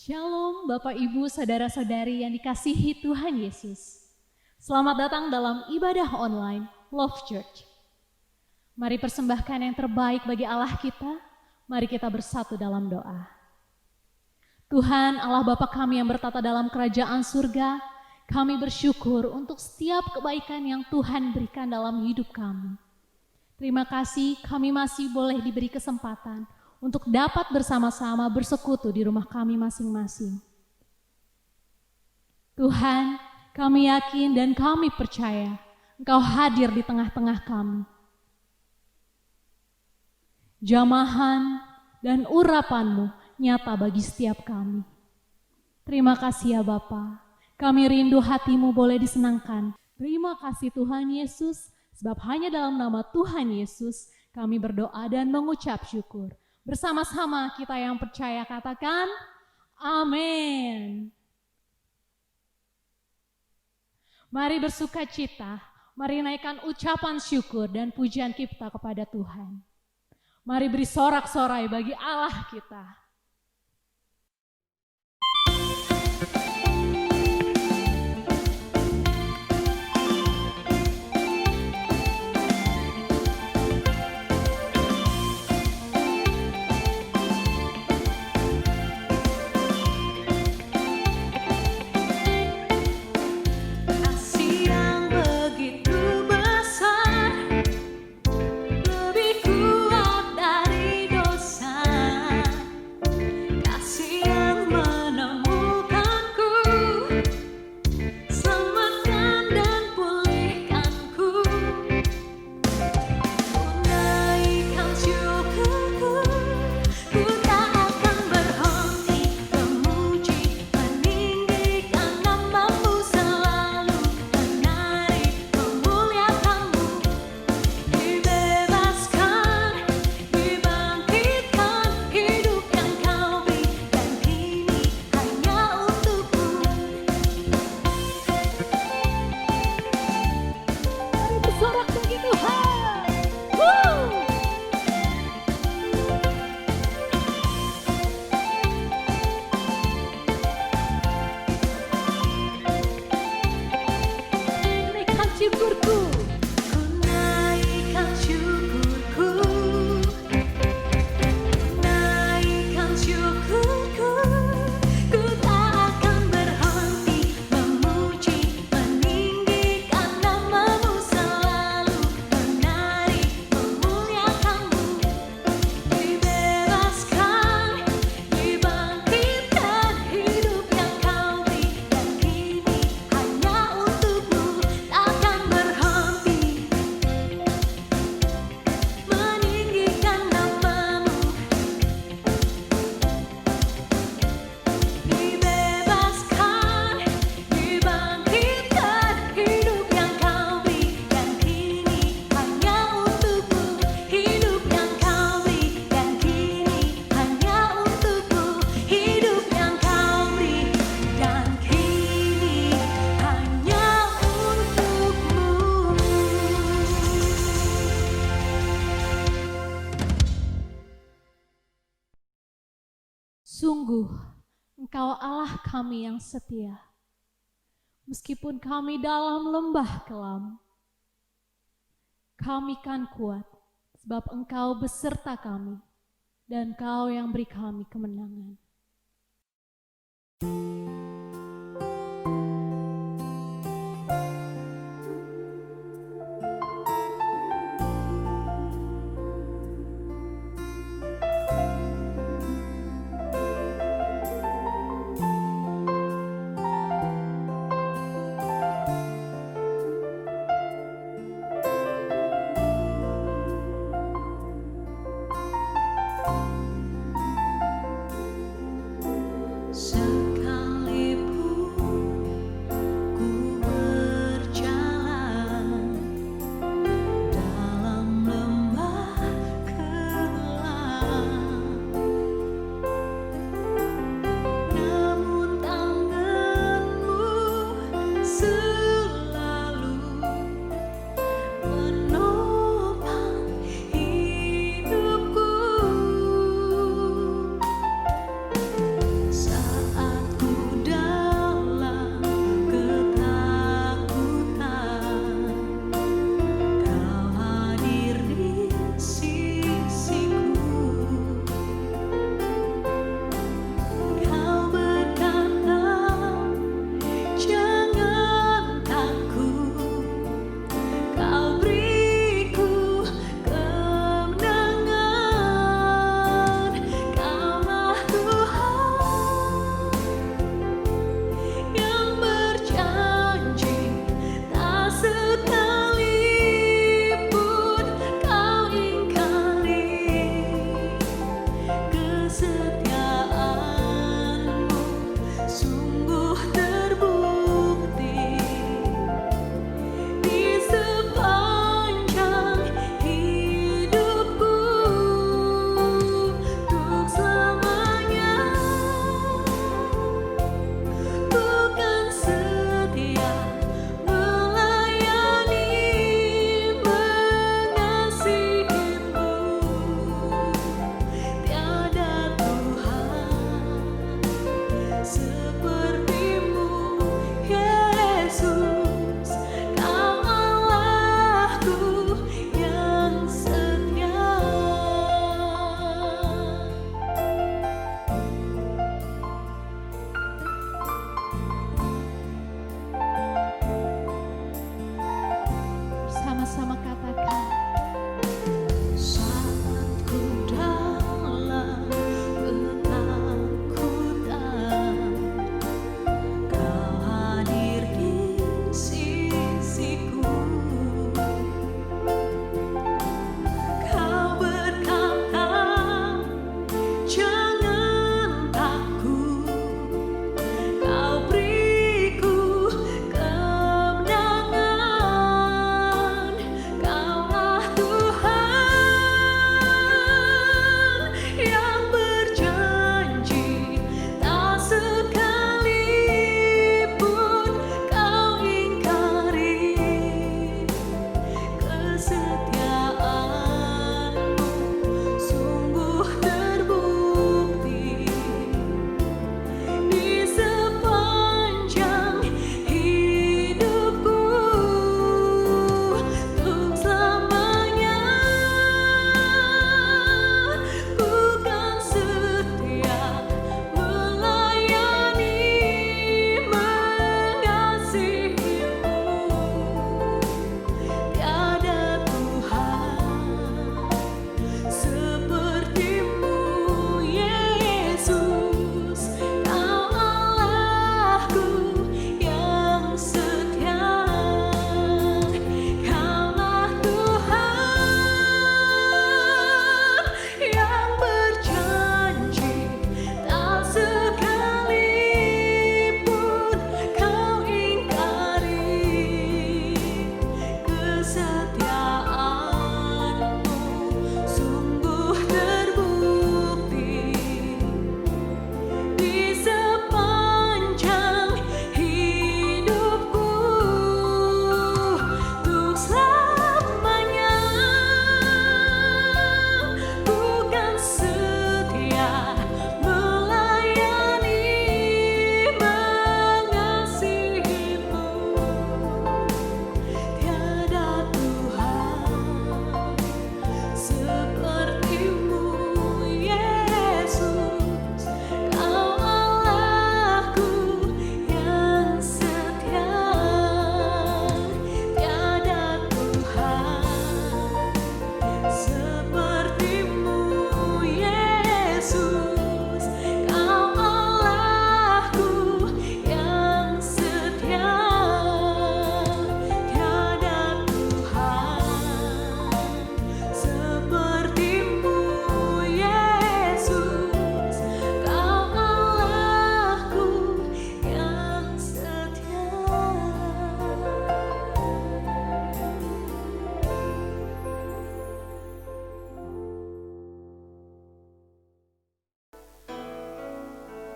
Shalom Bapak Ibu Saudara-saudari yang dikasihi Tuhan Yesus. Selamat datang dalam ibadah online Love Church. Mari persembahkan yang terbaik bagi Allah kita. Mari kita bersatu dalam doa. Tuhan Allah Bapa kami yang bertata dalam kerajaan surga, kami bersyukur untuk setiap kebaikan yang Tuhan berikan dalam hidup kami. Terima kasih kami masih boleh diberi kesempatan untuk dapat bersama-sama bersekutu di rumah kami masing-masing. Tuhan, kami yakin dan kami percaya Engkau hadir di tengah-tengah kami. Jamahan dan urapan-Mu nyata bagi setiap kami. Terima kasih ya Bapa, kami rindu hati-Mu boleh disenangkan. Terima kasih Tuhan Yesus, sebab hanya dalam nama Tuhan Yesus kami berdoa dan mengucap syukur. Bersama-sama kita yang percaya katakan, amin. Mari bersuka cita, mari naikkan ucapan syukur dan pujian kita kepada Tuhan. Mari beri sorak-sorai bagi Allah kita. Sungguh, Engkau Allah kami yang setia. Meskipun kami dalam lembah kelam, kami kan kuat, sebab Engkau beserta kami, dan Engkau yang beri kami kemenangan. Sekali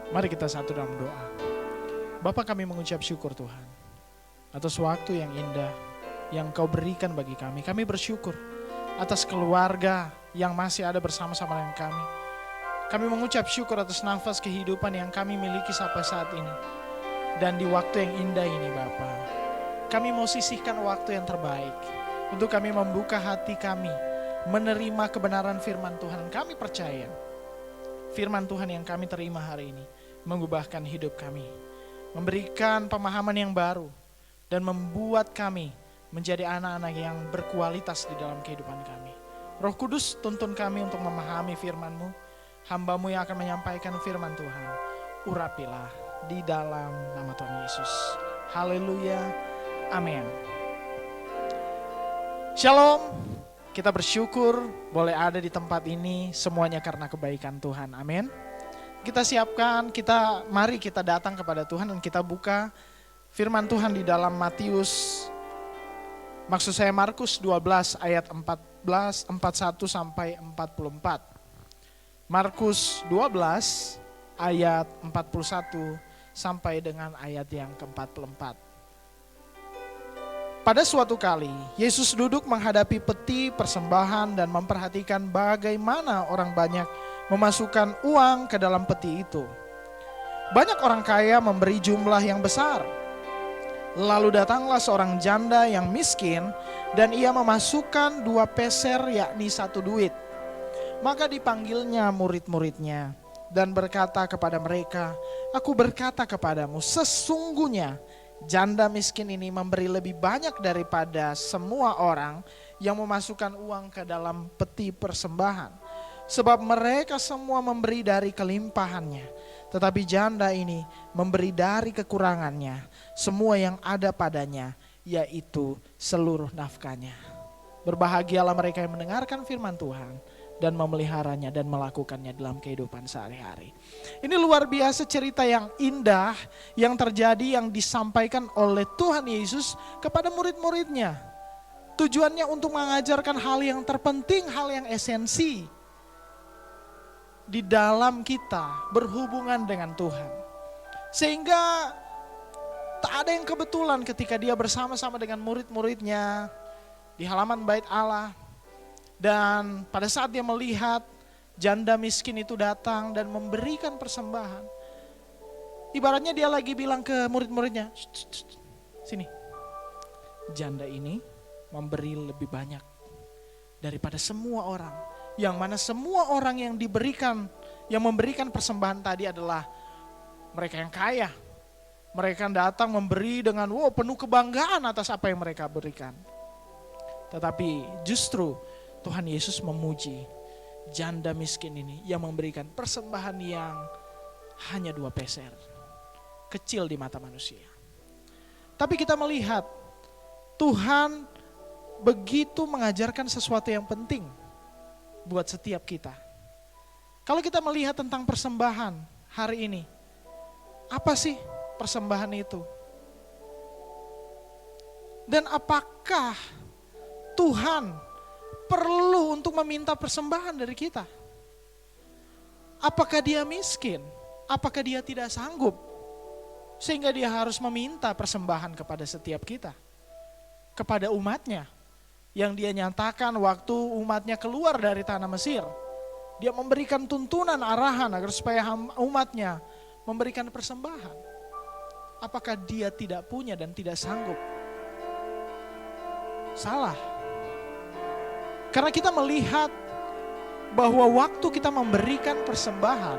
Mari kita satu dalam doa. Bapa, kami mengucap syukur Tuhan atas waktu yang indah yang Kau berikan bagi kami. Kami bersyukur atas keluarga yang masih ada bersama-sama dengan kami. Kami mengucap syukur atas nafas kehidupan yang kami miliki sampai saat ini. Dan di waktu yang indah ini Bapa, kami mau sisihkan waktu yang terbaik untuk kami membuka hati kami, menerima kebenaran firman Tuhan. Kami percaya firman Tuhan yang kami terima hari ini mengubahkan hidup kami, memberikan pemahaman yang baru, dan membuat kami menjadi anak-anak yang berkualitas di dalam kehidupan kami. Roh Kudus, tuntun kami untuk memahami firman-Mu. Hamba-Mu yang akan menyampaikan firman Tuhan, urapilah di dalam nama Tuhan Yesus. Haleluya, amin. Shalom, kita bersyukur boleh ada di tempat ini semuanya karena kebaikan Tuhan, amin. Kita siapkan, mari kita datang kepada Tuhan dan kita buka firman Tuhan di dalam Markus 12 ayat 41 sampai 44. Markus 12 ayat 41 sampai dengan ayat yang ke-44. Pada suatu kali, Yesus duduk menghadapi peti persembahan dan memperhatikan bagaimana orang banyak memasukkan uang ke dalam peti itu. Banyak orang kaya memberi jumlah yang besar. Lalu datanglah seorang janda yang miskin dan ia memasukkan 2 peser yakni 1 duit. Maka dipanggilnya murid-muridnya dan berkata kepada mereka, "Aku berkata kepadamu, sesungguhnya janda miskin ini memberi lebih banyak daripada semua orang yang memasukkan uang ke dalam peti persembahan. Sebab mereka semua memberi dari kelimpahannya, tetapi janda ini memberi dari kekurangannya, semua yang ada padanya, yaitu seluruh nafkahnya." Berbahagialah mereka yang mendengarkan firman Tuhan dan memeliharanya dan melakukannya dalam kehidupan sehari-hari. Ini luar biasa cerita yang indah yang terjadi, yang disampaikan oleh Tuhan Yesus kepada murid-muridnya. Tujuannya untuk mengajarkan hal yang terpenting, hal yang esensi di dalam kita berhubungan dengan Tuhan. Sehingga tak ada yang kebetulan ketika dia bersama-sama dengan murid-muridnya di halaman bait Allah. Dan pada saat dia melihat janda miskin itu datang dan memberikan persembahan, ibaratnya dia lagi bilang ke murid-muridnya, "Sini, janda ini memberi lebih banyak daripada semua orang." Yang mana semua orang yang memberikan persembahan tadi adalah mereka yang kaya. Mereka datang memberi dengan penuh kebanggaan atas apa yang mereka berikan. Tetapi justru Tuhan Yesus memuji janda miskin ini yang memberikan persembahan yang hanya 2 peser. Kecil di mata manusia. Tapi kita melihat Tuhan begitu mengajarkan sesuatu yang penting buat setiap kita. Kalau kita melihat tentang persembahan hari ini, apa sih persembahan itu? Dan apakah Tuhan perlu untuk meminta persembahan dari kita? Apakah dia miskin? Apakah dia tidak sanggup sehingga dia harus meminta persembahan kepada setiap kita? Kepada umatnya yang dia nyatakan waktu umatnya keluar dari tanah Mesir. Dia memberikan tuntunan, arahan agar supaya umatnya memberikan persembahan. Apakah dia tidak punya dan tidak sanggup? Salah. Karena kita melihat bahwa waktu kita memberikan persembahan,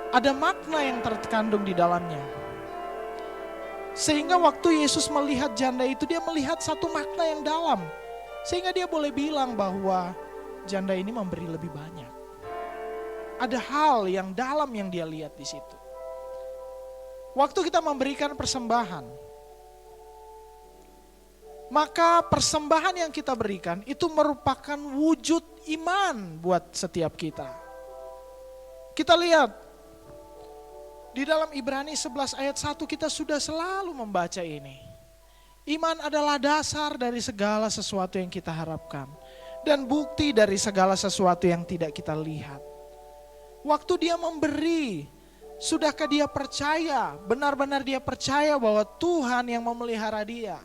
ada makna yang terkandung di dalamnya. Sehingga waktu Yesus melihat janda itu, dia melihat satu makna yang dalam. Sehingga dia boleh bilang bahwa janda ini memberi lebih banyak. Ada hal yang dalam yang dia lihat di situ. Waktu kita memberikan persembahan, maka persembahan yang kita berikan itu merupakan wujud iman buat setiap kita. Kita lihat di dalam Ibrani 11 ayat 1 kita sudah selalu membaca ini. Iman adalah dasar dari segala sesuatu yang kita harapkan dan bukti dari segala sesuatu yang tidak kita lihat. Waktu dia memberi, sudahkah dia percaya, benar-benar dia percaya bahwa Tuhan yang memelihara dia?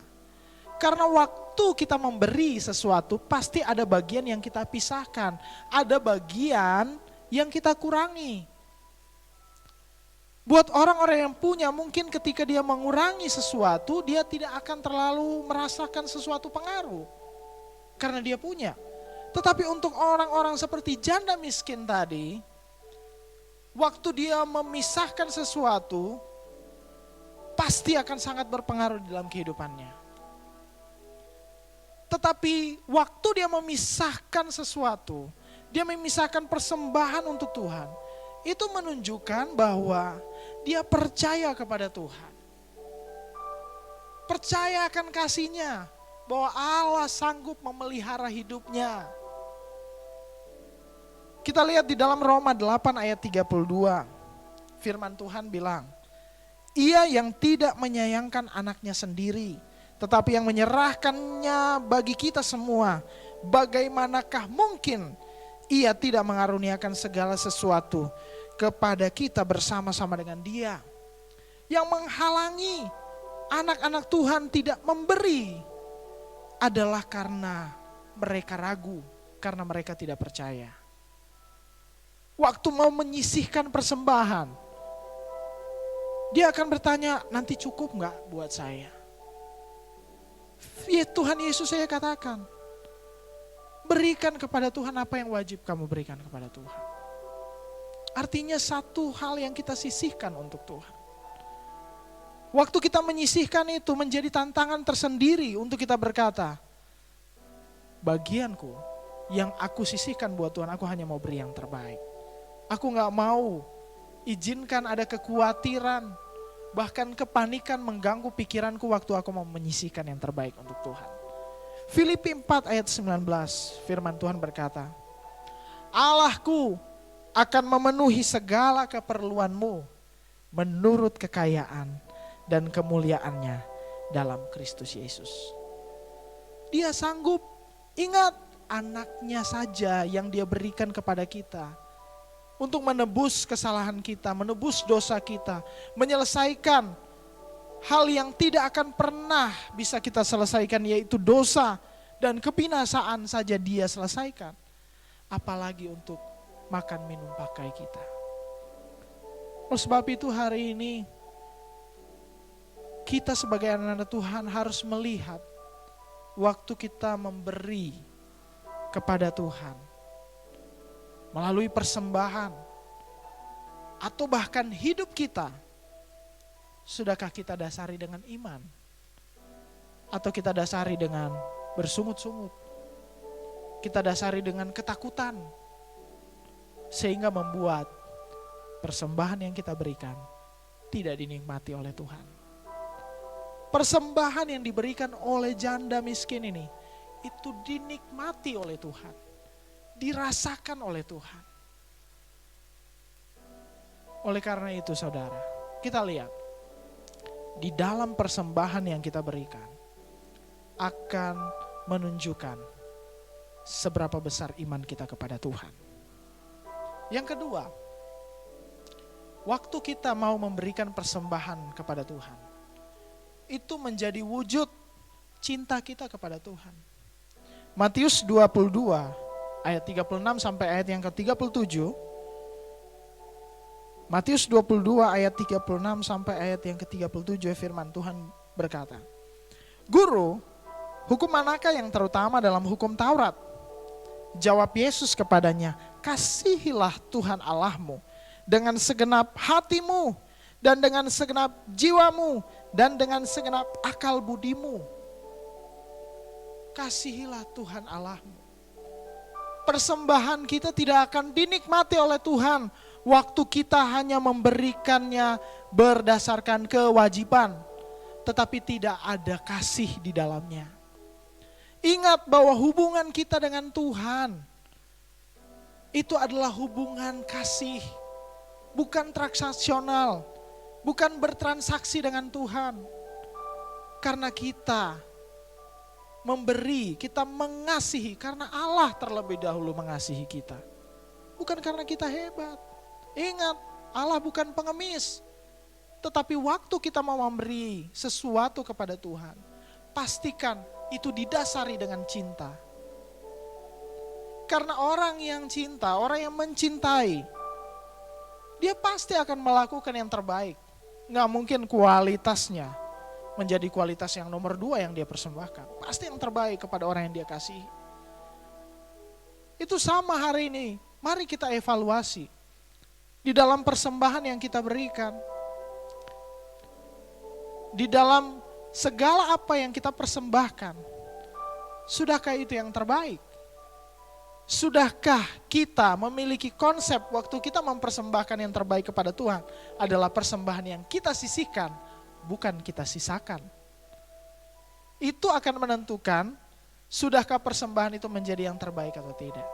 Karena waktu kita memberi sesuatu, pasti ada bagian yang kita pisahkan. Ada bagian yang kita kurangi. Buat orang-orang yang punya, mungkin ketika dia mengurangi sesuatu, dia tidak akan terlalu merasakan sesuatu pengaruh. Karena dia punya. Tetapi untuk orang-orang seperti janda miskin tadi, waktu dia memisahkan sesuatu, pasti akan sangat berpengaruh dalam kehidupannya. Tetapi waktu dia memisahkan sesuatu, dia memisahkan persembahan untuk Tuhan, itu menunjukkan bahwa dia percaya kepada Tuhan. Percaya akan kasih-Nya, bahwa Allah sanggup memelihara hidupnya. Kita lihat di dalam Roma 8 ayat 32. Firman Tuhan bilang, Ia yang tidak menyayangkan anaknya sendiri, tetapi yang menyerahkannya bagi kita semua, bagaimanakah mungkin Ia tidak mengaruniakan segala sesuatu kepada kita bersama-sama dengan Dia? Yang menghalangi anak-anak Tuhan tidak memberi adalah karena mereka ragu, karena mereka tidak percaya. Waktu mau menyisihkan persembahan, dia akan bertanya, nanti cukup gak buat saya? Ya Tuhan Yesus saya katakan, berikan kepada Tuhan apa yang wajib kamu berikan kepada Tuhan. Artinya satu hal yang kita sisihkan untuk Tuhan. Waktu kita menyisihkan itu menjadi tantangan tersendiri untuk kita berkata, bagianku yang aku sisihkan buat Tuhan, aku hanya mau beri yang terbaik. Aku gak mau izinkan ada kekhawatiran, bahkan kepanikan mengganggu pikiranku waktu aku mau menyisihkan yang terbaik untuk Tuhan. Filipi 4 ayat 19, firman Tuhan berkata, Allahku akan memenuhi segala keperluanmu menurut kekayaan dan kemuliaannya dalam Kristus Yesus. Dia sanggup, ingat anaknya saja yang dia berikan kepada kita untuk menebus kesalahan kita, menebus dosa kita, menyelesaikan hal yang tidak akan pernah bisa kita selesaikan, yaitu dosa dan kebinasaan saja Dia selesaikan. Apalagi untuk makan minum pakai kita. Oleh sebab itu hari ini kita sebagai anak-anak Tuhan harus melihat waktu kita memberi kepada Tuhan melalui persembahan atau bahkan hidup kita, sudahkah kita dasari dengan iman? Atau kita dasari dengan bersungut-sungut? Kita dasari dengan ketakutan, sehingga membuat persembahan yang kita berikan tidak dinikmati oleh Tuhan. Persembahan yang diberikan oleh janda miskin ini, itu dinikmati oleh Tuhan, dirasakan oleh Tuhan. Oleh karena itu saudara, kita lihat di dalam persembahan yang kita berikan akan menunjukkan seberapa besar iman kita kepada Tuhan. Yang kedua, waktu kita mau memberikan persembahan kepada Tuhan, itu menjadi wujud cinta kita kepada Tuhan. Matius 22 ayat 36 sampai ayat yang ke-37. Matius 22 ayat 36 sampai ayat yang ke-37, firman Tuhan berkata, Guru, hukum manakah yang terutama dalam hukum Taurat? Jawab Yesus kepadanya, kasihilah Tuhan Allahmu dengan segenap hatimu dan dengan segenap jiwamu dan dengan segenap akal budimu. Kasihilah Tuhan Allahmu. Persembahan kita tidak akan dinikmati oleh Tuhan waktu kita hanya memberikannya berdasarkan kewajiban, tetapi tidak ada kasih di dalamnya. Ingat bahwa hubungan kita dengan Tuhan itu adalah hubungan kasih, bukan transaksional, bukan bertransaksi dengan Tuhan. Karena kita memberi, kita mengasihi karena Allah terlebih dahulu mengasihi kita. Bukan karena kita hebat. Ingat, Allah bukan pengemis. Tetapi waktu kita mau memberi sesuatu kepada Tuhan, pastikan itu didasari dengan cinta. Karena orang yang cinta, orang yang mencintai, dia pasti akan melakukan yang terbaik. Nggak mungkin kualitasnya menjadi kualitas yang nomor 2 yang dia persembahkan. Pasti yang terbaik kepada orang yang dia kasihi. Itu sama hari ini. Mari kita evaluasi. Di dalam persembahan yang kita berikan. Di dalam segala apa yang kita persembahkan. Sudahkah itu yang terbaik? Sudahkah kita memiliki konsep waktu kita mempersembahkan yang terbaik kepada Tuhan adalah persembahan yang kita sisihkan, bukan kita sisakan. Itu akan menentukan sudahkah persembahan itu menjadi yang terbaik atau tidak.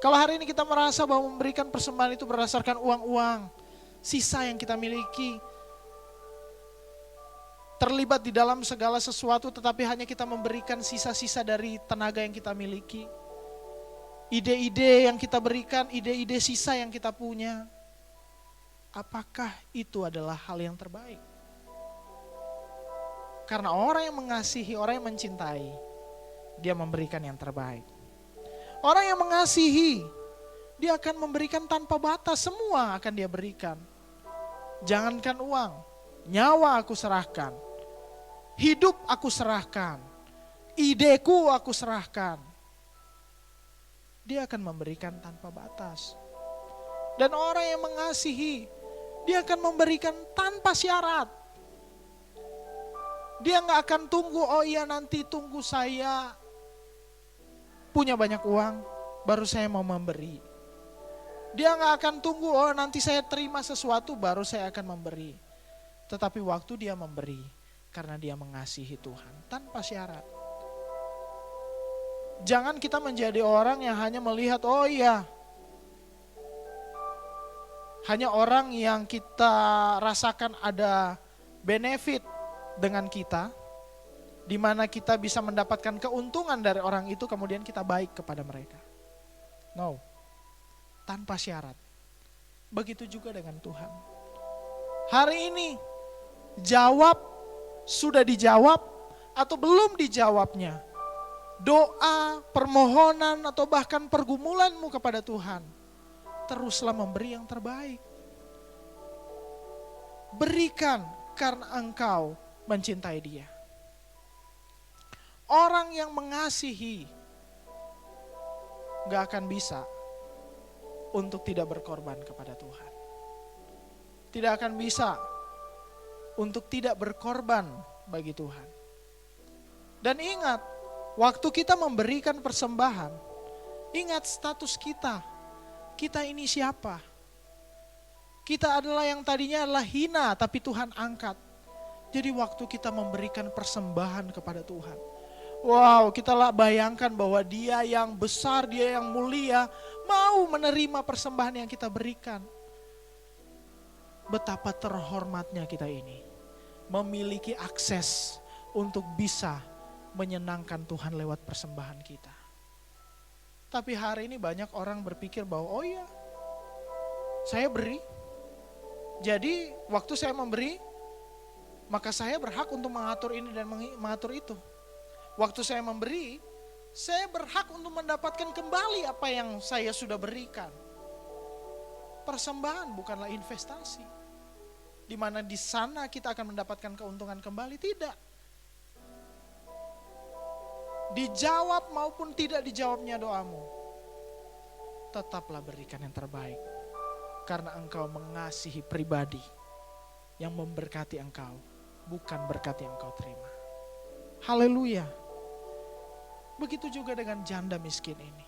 Kalau hari ini kita merasa bahwa memberikan persembahan itu berdasarkan uang-uang, sisa yang kita miliki, terlibat di dalam segala sesuatu tetapi hanya kita memberikan sisa-sisa dari tenaga yang kita miliki. Ide-ide yang kita berikan, ide-ide sisa yang kita punya. Apakah itu adalah hal yang terbaik? Karena orang yang mengasihi, orang yang mencintai, dia memberikan yang terbaik. Orang yang mengasihi, dia akan memberikan tanpa batas, semua akan dia berikan. Jangankan uang, nyawa aku serahkan. Hidup aku serahkan. Ideku aku serahkan. Dia akan memberikan tanpa batas. Dan orang yang mengasihi, dia akan memberikan tanpa syarat. Dia gak akan tunggu, oh iya nanti tunggu saya punya banyak uang, baru saya mau memberi. Dia gak akan tunggu, oh nanti saya terima sesuatu, baru saya akan memberi. Tetapi waktu dia memberi, karena dia mengasihi Tuhan, tanpa syarat. Jangan kita menjadi orang yang hanya melihat, oh iya, hanya orang yang kita rasakan ada benefit dengan kita, di mana kita bisa mendapatkan keuntungan dari orang itu, kemudian kita baik kepada mereka. No, tanpa syarat. Begitu juga dengan Tuhan. Hari ini, sudah dijawab atau belum dijawabnya doa, permohonan, atau bahkan pergumulanmu kepada Tuhan, teruslah memberi yang terbaik. Berikan karena engkau mencintai Dia. Orang yang mengasihi gak akan bisa untuk tidak berkorban kepada Tuhan. Tidak akan bisa untuk tidak berkorban bagi Tuhan. Dan ingat, waktu kita memberikan persembahan, ingat status kita. Kita ini siapa? Kita adalah yang tadinya adalah hina, tapi Tuhan angkat. Jadi waktu kita memberikan persembahan kepada Tuhan, wow, kita lah bayangkan bahwa Dia yang besar, Dia yang mulia, mau menerima persembahan yang kita berikan. Betapa terhormatnya kita ini, memiliki akses untuk bisa menyenangkan Tuhan lewat persembahan kita. Tapi hari ini banyak orang berpikir bahwa oh iya, saya beri. Jadi waktu saya memberi, maka saya berhak untuk mengatur ini dan mengatur itu. Waktu saya memberi, saya berhak untuk mendapatkan kembali apa yang saya sudah berikan. Persembahan bukanlah investasi, di mana di sana kita akan mendapatkan keuntungan kembali, tidak. Dijawab maupun tidak dijawabnya doamu, tetaplah berikan yang terbaik. Karena engkau mengasihi pribadi yang memberkati engkau, bukan berkat yang engkau terima. Haleluya. Begitu juga dengan janda miskin ini.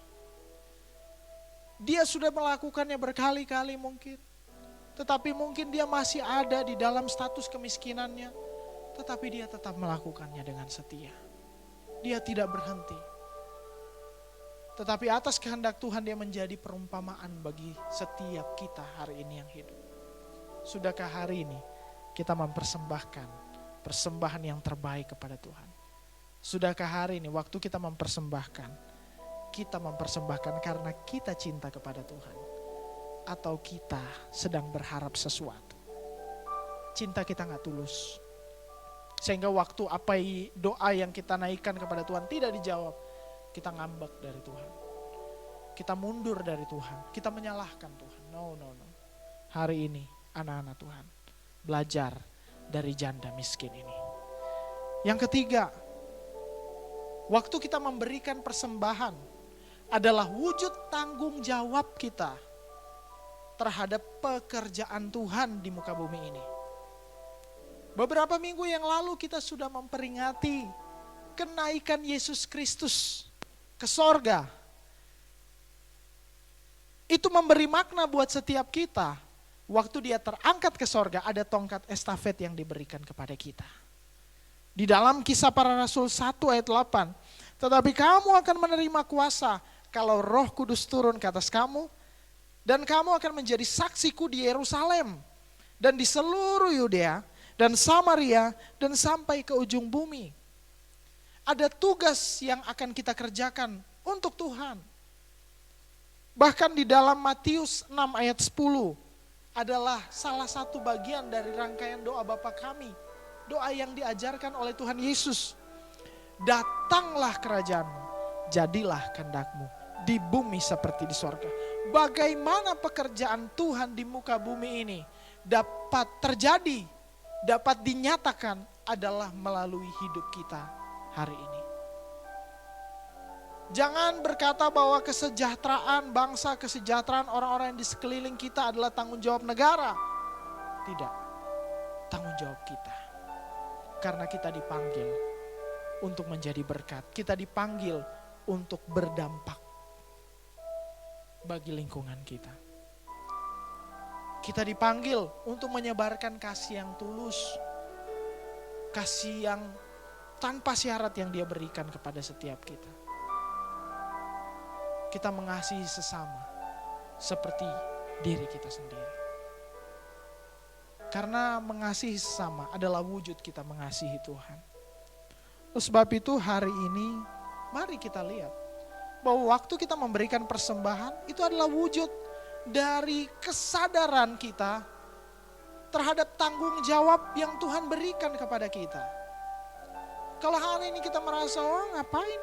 Dia sudah melakukannya berkali-kali mungkin. Tetapi mungkin dia masih ada di dalam status kemiskinannya. Tetapi dia tetap melakukannya dengan setia. Dia tidak berhenti. Tetapi atas kehendak Tuhan dia menjadi perumpamaan bagi setiap kita hari ini yang hidup. Sudahkah hari ini kita mempersembahkan persembahan yang terbaik kepada Tuhan? Sudahkah hari ini waktu kita mempersembahkan karena kita cinta kepada Tuhan. atau kita sedang berharap sesuatu. Cinta kita gak tulus. Sehingga waktu doa yang kita naikkan kepada Tuhan tidak dijawab, kita ngambek dari Tuhan. Kita mundur dari Tuhan, kita menyalahkan Tuhan. No. Hari ini anak-anak Tuhan belajar dari janda miskin ini. Yang ketiga, waktu kita memberikan persembahan adalah wujud tanggung jawab kita terhadap pekerjaan Tuhan di muka bumi ini. Beberapa minggu yang lalu kita sudah memperingati kenaikan Yesus Kristus ke sorga. Itu memberi makna buat setiap kita. Waktu dia terangkat ke sorga, ada tongkat estafet yang diberikan kepada kita. Di dalam Kisah Para Rasul 1 ayat 8. Tetapi kamu akan menerima kuasa kalau Roh Kudus turun ke atas kamu. Dan kamu akan menjadi saksiku di Yerusalem. Dan di seluruh Yudea dan Samaria dan sampai ke ujung bumi. Ada tugas yang akan kita kerjakan untuk Tuhan. Bahkan di dalam Matius 6 ayat 10 adalah salah satu bagian dari rangkaian doa Bapa kami. Doa yang diajarkan oleh Tuhan Yesus. Datanglah kerajaanmu, jadilah kehendakmu di bumi seperti di sorga. Bagaimana pekerjaan Tuhan di muka bumi ini dapat terjadi, dapat dinyatakan adalah melalui hidup kita hari ini. Jangan berkata bahwa kesejahteraan bangsa, kesejahteraan orang-orang yang di sekeliling kita adalah tanggung jawab negara. Tidak, tanggung jawab kita. Karena kita dipanggil untuk menjadi berkat. Kita dipanggil untuk berdampak bagi lingkungan kita. Kita dipanggil untuk menyebarkan kasih yang tulus. Kasih yang tanpa syarat yang Dia berikan kepada setiap kita. Kita mengasihi sesama seperti diri kita sendiri. Karena mengasihi sesama adalah wujud kita mengasihi Tuhan. Oleh sebab itu hari ini mari kita lihat bahwa waktu kita memberikan persembahan itu adalah wujud dari kesadaran kita terhadap tanggung jawab yang Tuhan berikan kepada kita. Kalau hari ini kita merasa, ngapain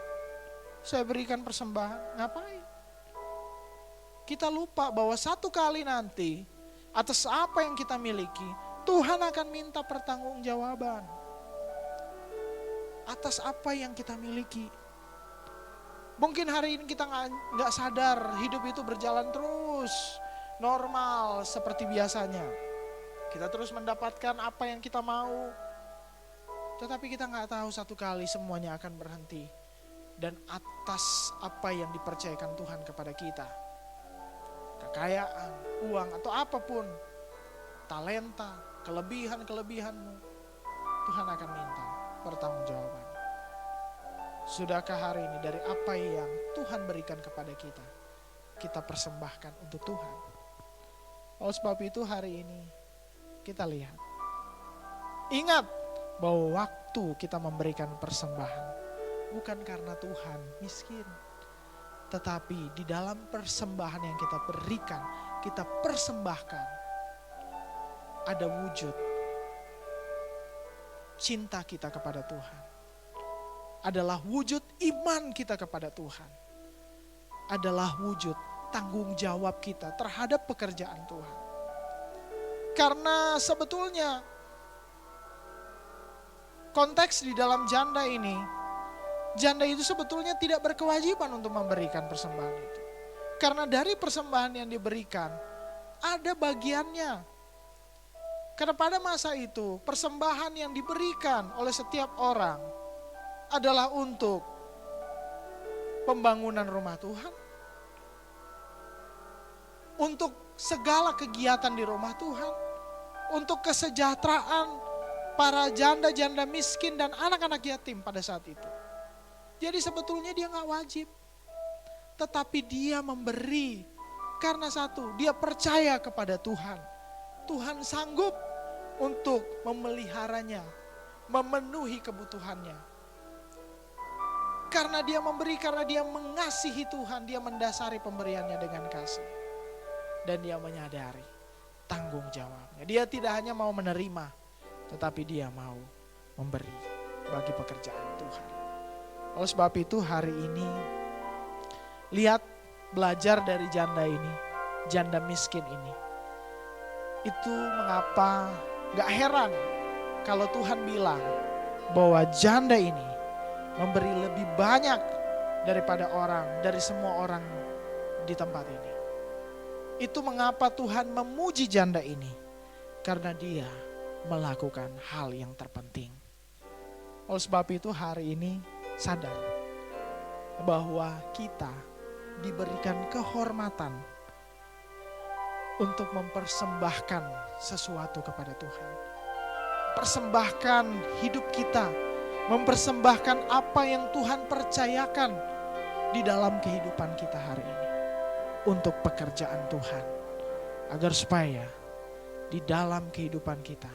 saya berikan persembahan, ngapain? Kita lupa bahwa satu kali nanti atas apa yang kita miliki, Tuhan akan minta pertanggungjawaban. Atas apa yang kita miliki. Mungkin hari ini kita nggak sadar hidup itu berjalan terus normal seperti biasanya. Kita terus mendapatkan apa yang kita mau. Tetapi kita nggak tahu satu kali semuanya akan berhenti. Dan atas apa yang dipercayakan Tuhan kepada kita. Kekayaan, uang atau apapun. Talenta, kelebihan-kelebihanmu. Tuhan akan minta pertanggungjawaban. Sudahkah hari ini dari apa yang Tuhan berikan kepada kita, kita persembahkan untuk Tuhan? Oleh sebab itu hari ini kita lihat. Ingat bahwa waktu kita memberikan persembahan bukan karena Tuhan miskin. Tetapi di dalam persembahan yang kita berikan, kita persembahkan. Ada wujud cinta kita kepada Tuhan. Adalah wujud iman kita kepada Tuhan. Adalah wujud tanggung jawab kita terhadap pekerjaan Tuhan. Karena sebetulnya konteks di dalam janda ini, janda itu sebetulnya tidak berkewajiban untuk memberikan persembahan itu. Karena dari persembahan yang diberikan, ada bagiannya. Karena pada masa itu, persembahan yang diberikan oleh setiap orang adalah untuk pembangunan rumah Tuhan. Untuk segala kegiatan di rumah Tuhan. Untuk kesejahteraan para janda-janda miskin dan anak-anak yatim pada saat itu. Jadi sebetulnya dia gak wajib. Tetapi dia memberi. Karena satu, dia percaya kepada Tuhan. Tuhan sanggup untuk memeliharanya. Memenuhi kebutuhannya. Karena dia memberi, karena dia mengasihi Tuhan. Dia mendasari pemberiannya dengan kasih. dan dia menyadari tanggung jawabnya. Dia tidak hanya mau menerima, tetapi dia mau memberi bagi pekerjaan Tuhan. Oleh sebab itu hari ini, lihat, belajar dari janda ini, janda miskin ini. Itu mengapa gak heran kalau Tuhan bilang bahwa janda ini memberi lebih banyak daripada dari semua orang di tempat ini. Itu mengapa Tuhan memuji janda ini, karena dia melakukan hal yang terpenting. Oleh sebab itu hari ini sadar bahwa kita diberikan kehormatan untuk mempersembahkan sesuatu kepada Tuhan. Persembahkan hidup kita, mempersembahkan apa yang Tuhan percayakan di dalam kehidupan kita hari ini untuk pekerjaan Tuhan, agar supaya di dalam kehidupan kita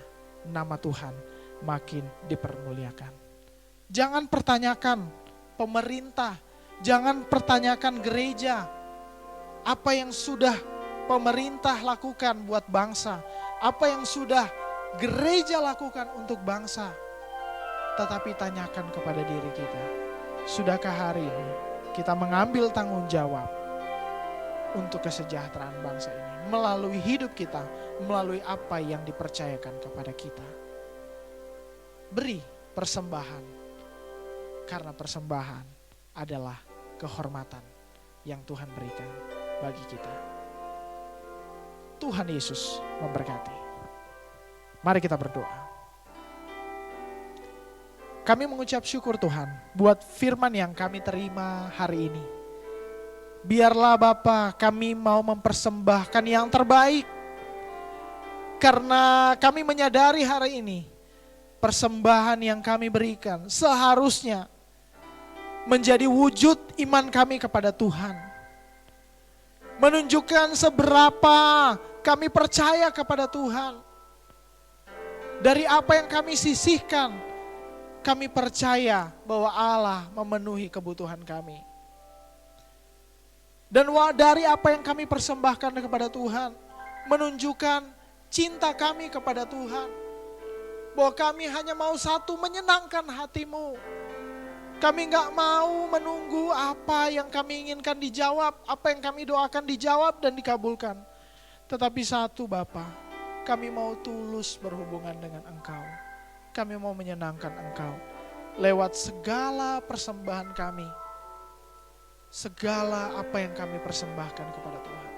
nama Tuhan makin dipermuliakan. Jangan pertanyakan pemerintah, jangan pertanyakan gereja, apa yang sudah pemerintah lakukan buat bangsa, apa yang sudah gereja lakukan untuk bangsa. Tetapi tanyakan kepada diri kita, sudahkah hari ini kita mengambil tanggung jawab untuk kesejahteraan bangsa ini melalui hidup kita, melalui apa yang dipercayakan kepada kita. Beri persembahan, karena persembahan adalah kehormatan yang Tuhan berikan bagi kita. Tuhan Yesus memberkati. Mari kita berdoa. Kami mengucap syukur Tuhan buat firman yang kami terima hari ini. Biarlah Bapa, kami mau mempersembahkan yang terbaik. Karena kami menyadari hari ini persembahan yang kami berikan seharusnya menjadi wujud iman kami kepada Tuhan. Menunjukkan seberapa kami percaya kepada Tuhan. Dari apa yang kami sisihkan, kami percaya bahwa Allah memenuhi kebutuhan kami. Dan dari apa yang kami persembahkan kepada Tuhan, menunjukkan cinta kami kepada Tuhan. Bahwa kami hanya mau satu, menyenangkan hati-Mu. Kami gak mau menunggu apa yang kami inginkan dijawab, apa yang kami doakan dijawab dan dikabulkan. Tetapi satu Bapa, kami mau tulus berhubungan dengan Engkau. Kami mau menyenangkan Engkau lewat segala persembahan kami. Segala apa yang kami persembahkan kepada Tuhan.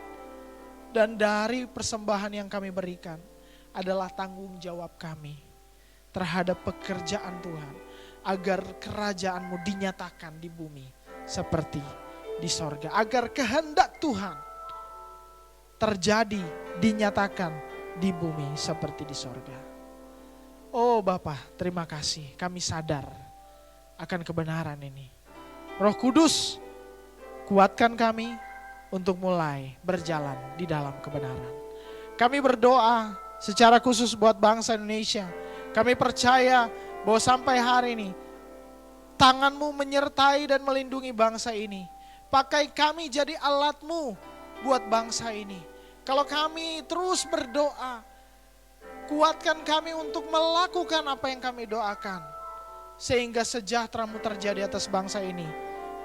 Dan dari persembahan yang kami berikan adalah tanggung jawab kami terhadap pekerjaan Tuhan, agar kerajaan-Mu dinyatakan di bumi seperti di sorga. Agar kehendak Tuhan terjadi, dinyatakan di bumi seperti di sorga. Oh Bapa, terima kasih, kami sadar akan kebenaran ini. Roh Kudus, kuatkan kami untuk mulai berjalan di dalam kebenaran. Kami berdoa secara khusus buat bangsa Indonesia. Kami percaya bahwa sampai hari ini tangan-Mu menyertai dan melindungi bangsa ini. Pakai kami jadi alat-Mu buat bangsa ini. Kalau kami terus berdoa, kuatkan kami untuk melakukan apa yang kami doakan. Sehingga sejahtera-Mu terjadi atas bangsa ini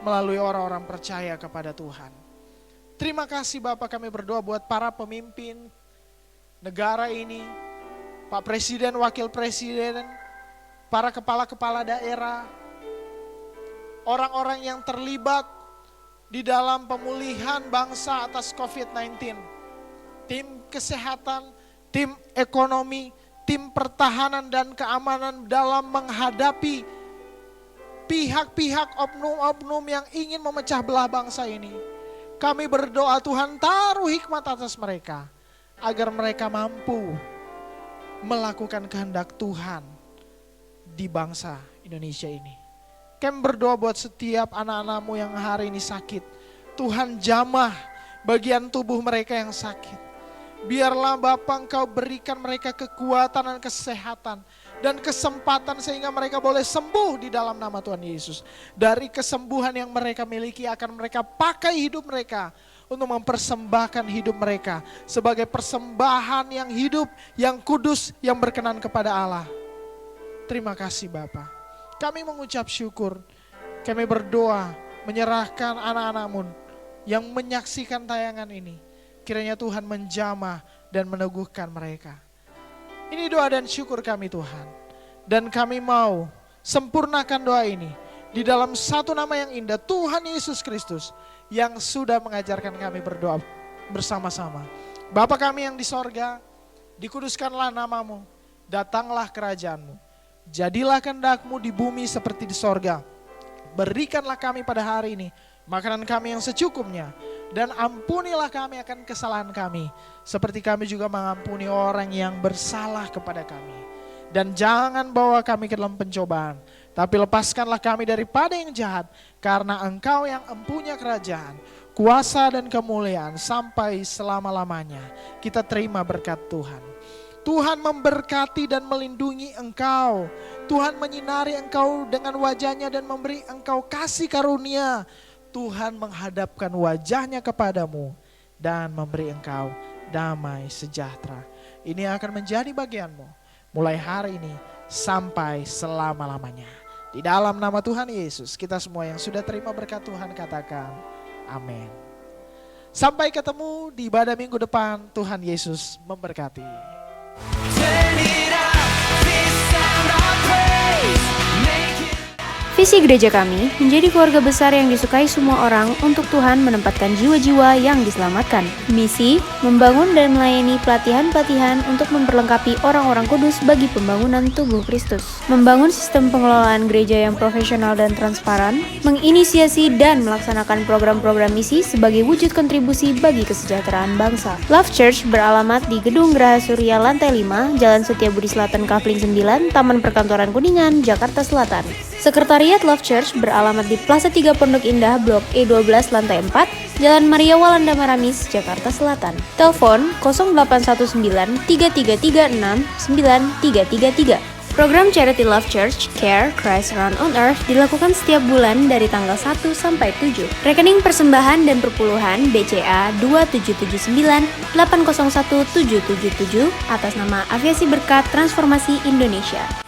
melalui orang-orang percaya kepada Tuhan. Terima kasih Bapak, kami berdoa buat para pemimpin negara ini, Pak Presiden, Wakil Presiden, para kepala-kepala daerah, orang-orang yang terlibat di dalam pemulihan bangsa atas COVID-19, tim kesehatan, tim ekonomi, tim pertahanan dan keamanan dalam menghadapi pihak-pihak oknum-oknum yang ingin memecah belah bangsa ini. Kami berdoa Tuhan taruh hikmat atas mereka, agar mereka mampu melakukan kehendak Tuhan di bangsa Indonesia ini. Kami berdoa buat setiap anak-anak-Mu yang hari ini sakit. Tuhan jamah bagian tubuh mereka yang sakit. Biarlah Bapa Engkau berikan mereka kekuatan dan kesehatan dan kesempatan sehingga mereka boleh sembuh di dalam nama Tuhan Yesus. Dari kesembuhan yang mereka miliki akan mereka pakai hidup mereka untuk mempersembahkan hidup mereka sebagai persembahan yang hidup, yang kudus, yang berkenan kepada Allah. Terima kasih Bapa. Kami mengucap syukur, kami berdoa menyerahkan anak-anak-Mu yang menyaksikan tayangan ini. Kiranya Tuhan menjamah dan meneguhkan mereka. Ini doa dan syukur kami Tuhan. Dan kami mau sempurnakan doa ini di dalam satu nama yang indah, Tuhan Yesus Kristus, yang sudah mengajarkan kami berdoa bersama-sama. Bapa kami yang di sorga, dikuduskanlah nama-Mu, datanglah kerajaan-Mu, jadilah kehendak-Mu di bumi seperti di sorga. Berikanlah kami pada hari ini makanan kami yang secukupnya, dan ampunilah kami akan kesalahan kami, seperti kami juga mengampuni orang yang bersalah kepada kami. Dan jangan bawa kami ke dalam pencobaan, tapi lepaskanlah kami daripada yang jahat, karena Engkau yang empunya kerajaan, kuasa dan kemuliaan sampai selama-lamanya. Kita terima berkat Tuhan. Tuhan memberkati dan melindungi engkau. Tuhan menyinari engkau dengan wajahnya dan memberi engkau kasih karunia. Tuhan menghadapkan wajahnya kepadamu dan memberi engkau damai sejahtera. Ini akan menjadi bagianmu mulai hari ini sampai selama-lamanya. Di dalam nama Tuhan Yesus, kita semua yang sudah terima berkat Tuhan katakan amin. Sampai ketemu di ibadah minggu depan. Tuhan Yesus memberkati. Visi gereja kami menjadi keluarga besar yang disukai semua orang untuk Tuhan menempatkan jiwa-jiwa yang diselamatkan. Misi, membangun dan melayani pelatihan-pelatihan untuk memperlengkapi orang-orang kudus bagi pembangunan tubuh Kristus. Membangun sistem pengelolaan gereja yang profesional dan transparan, menginisiasi dan melaksanakan program-program misi sebagai wujud kontribusi bagi kesejahteraan bangsa. Love Church beralamat di Gedung Geraha Surya Lantai 5, Jalan Setiabudi Selatan Kafling 9, Taman Perkantoran Kuningan, Jakarta Selatan. Sekretariat Love Church beralamat di Plaza 3 Pondok Indah, Blok E12 Lantai 4, Jalan Maria Walanda Maramis, Jakarta Selatan. Telepon 0819 3336 9333. Program Charity Love Church Care Christ Around on Earth dilakukan setiap bulan dari tanggal 1 sampai 7. Rekening persembahan dan perpuluhan BCA 2779 801 777 atas nama Aviasi Berkat Transformasi Indonesia.